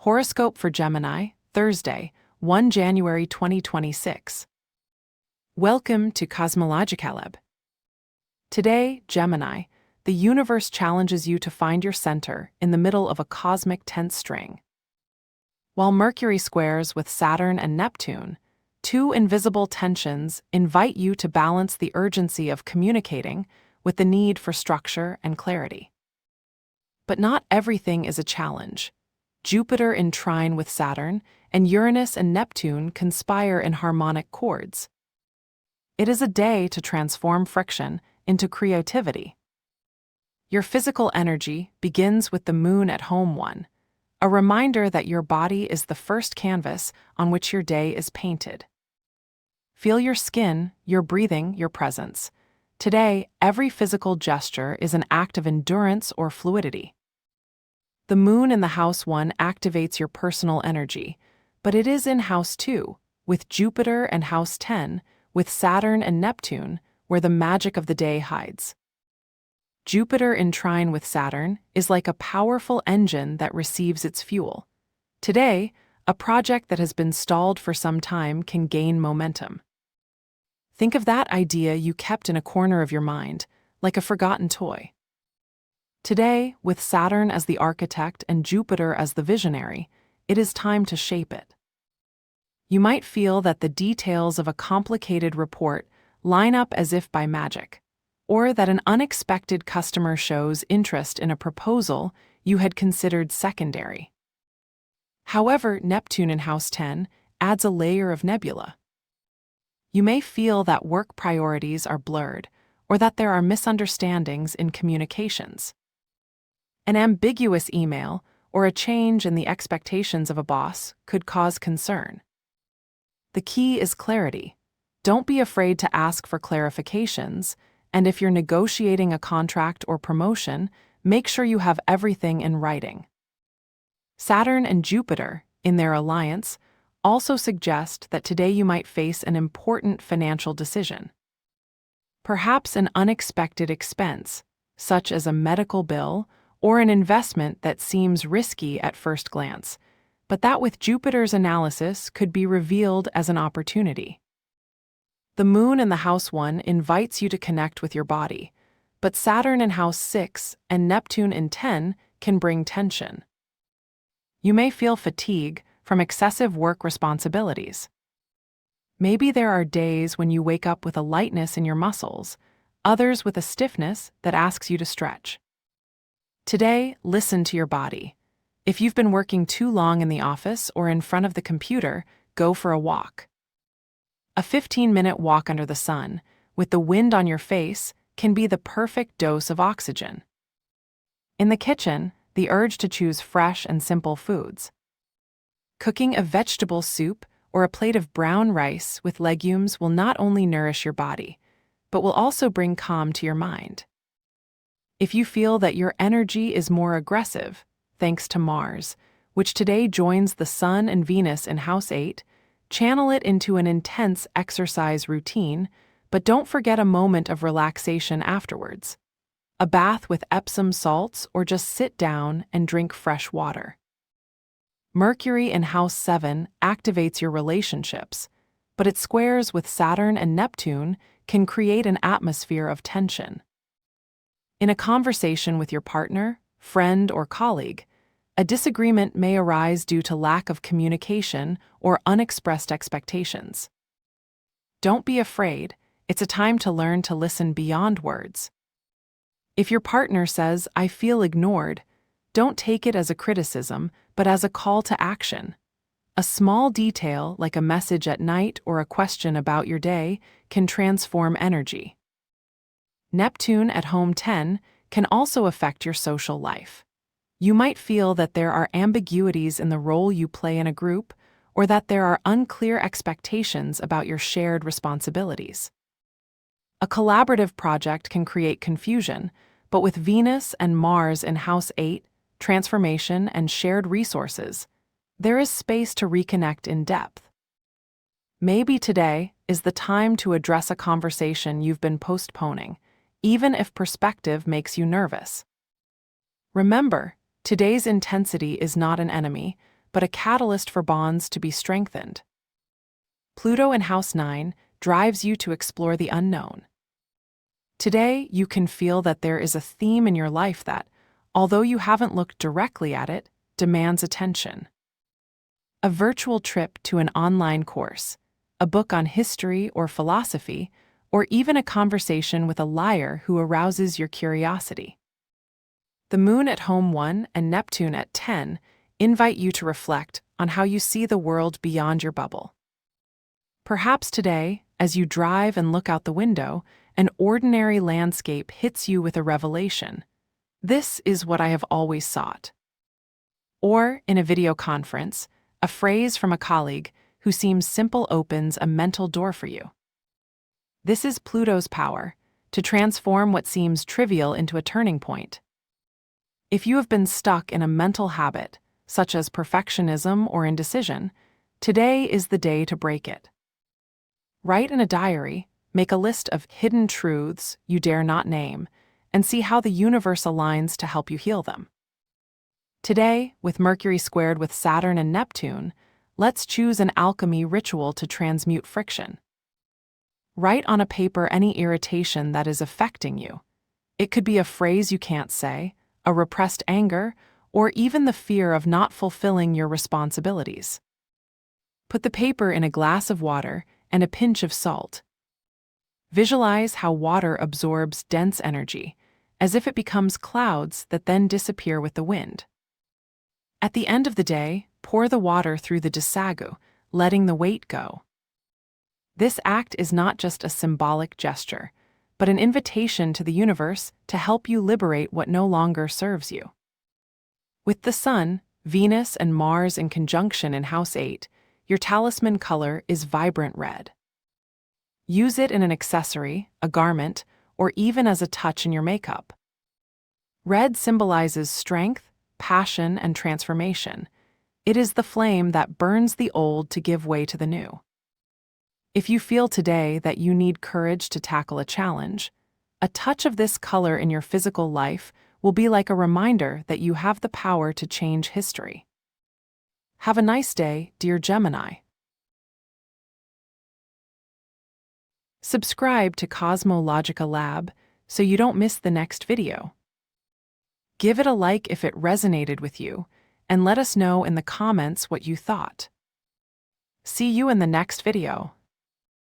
Horoscope for Gemini, Thursday, 1 January 2026. Welcome to Cosmological. Today, Gemini, the universe challenges you to find your center in the middle of a cosmic tense string. While Mercury squares with Saturn and Neptune, two invisible tensions invite you to balance the urgency of communicating with the need for structure and clarity. But not everything is a challenge. Jupiter in trine with Saturn, and Uranus and Neptune conspire in harmonic chords. It is a day to transform friction into creativity. Your physical energy begins with the moon at home 1, a reminder that your body is the first canvas on which your day is painted. Feel your skin, your breathing, your presence. Today, every physical gesture is an act of endurance or fluidity. The moon in the house 1 activates your personal energy, but it is in house 2, with Jupiter and house 10, with Saturn and Neptune, where the magic of the day hides. Jupiter in trine with Saturn is like a powerful engine that receives its fuel. Today, a project that has been stalled for some time can gain momentum. Think of that idea you kept in a corner of your mind, like a forgotten toy. Today, with Saturn as the architect and Jupiter as the visionary, it is time to shape it. You might feel that the details of a complicated report line up as if by magic, or that an unexpected customer shows interest in a proposal you had considered secondary. However, Neptune in House 10 adds a layer of nebula. You may feel that work priorities are blurred, or that there are misunderstandings in communications. An ambiguous email or a change in the expectations of a boss could cause concern. The key is clarity. Don't be afraid to ask for clarifications, and if you're negotiating a contract or promotion, make sure you have everything in writing. Saturn and Jupiter, in their alliance, also suggest that today you might face an important financial decision. Perhaps an unexpected expense, such as a medical bill or an investment that seems risky at first glance, but that with Jupiter's analysis could be revealed as an opportunity. The moon in the house 1 invites you to connect with your body, but Saturn in house 6 and Neptune in 10 can bring tension. You may feel fatigue from excessive work responsibilities. Maybe there are days when you wake up with a lightness in your muscles, others with a stiffness that asks you to stretch. Today, listen to your body. If you've been working too long in the office or in front of the computer, go for a walk. A 15-minute walk under the sun, with the wind on your face, can be the perfect dose of oxygen. In the kitchen, the urge to choose fresh and simple foods. Cooking a vegetable soup or a plate of brown rice with legumes will not only nourish your body, but will also bring calm to your mind. If you feel that your energy is more aggressive, thanks to Mars, which today joins the Sun and Venus in House 8, channel it into an intense exercise routine, but don't forget a moment of relaxation afterwards. A bath with Epsom salts or just sit down and drink fresh water. Mercury in House 7 activates your relationships, but its squares with Saturn and Neptune can create an atmosphere of tension. In a conversation with your partner, friend, or colleague, a disagreement may arise due to lack of communication or unexpressed expectations. Don't be afraid, it's a time to learn to listen beyond words. If your partner says, "I feel ignored," don't take it as a criticism, but as a call to action. A small detail, like a message at night or a question about your day, can transform energy. Neptune at home 10 can also affect your social life. You might feel that there are ambiguities in the role you play in a group, or that there are unclear expectations about your shared responsibilities. A collaborative project can create confusion, but with Venus and Mars in House 8, transformation and shared resources, there is space to reconnect in depth. Maybe today is the time to address a conversation you've been postponing, even if perspective makes you nervous. Remember, today's intensity is not an enemy, but a catalyst for bonds to be strengthened. Pluto in House 9 drives you to explore the unknown. Today, you can feel that there is a theme in your life that, although you haven't looked directly at it, demands attention. A virtual trip to an online course, a book on history or philosophy, or even a conversation with a liar who arouses your curiosity. The Moon at Home 1 and Neptune at 10 invite you to reflect on how you see the world beyond your bubble. Perhaps today, as you drive and look out the window, an ordinary landscape hits you with a revelation. This is what I have always sought. Or, in a video conference, a phrase from a colleague who seems simple opens a mental door for you. This is Pluto's power, to transform what seems trivial into a turning point. If you have been stuck in a mental habit, such as perfectionism or indecision, today is the day to break it. Write in a diary, make a list of hidden truths you dare not name, and see how the universe aligns to help you heal them. Today, with Mercury squared with Saturn and Neptune, let's choose an alchemy ritual to transmute friction. Write on a paper any irritation that is affecting you. It could be a phrase you can't say, a repressed anger, or even the fear of not fulfilling your responsibilities. Put the paper in a glass of water and a pinch of salt. Visualize how water absorbs dense energy, as if it becomes clouds that then disappear with the wind. At the end of the day, pour the water through the desagu, letting the weight go. This act is not just a symbolic gesture, but an invitation to the universe to help you liberate what no longer serves you. With the Sun, Venus, and Mars in conjunction in House 8, your talisman color is vibrant red. Use it in an accessory, a garment, or even as a touch in your makeup. Red symbolizes strength, passion, and transformation. It is the flame that burns the old to give way to the new. If you feel today that you need courage to tackle a challenge, a touch of this color in your physical life will be like a reminder that you have the power to change history. Have a nice day, dear Gemini. Subscribe to Cosmologica Lab so you don't miss the next video. Give it a like if it resonated with you, and let us know in the comments what you thought. See you in the next video.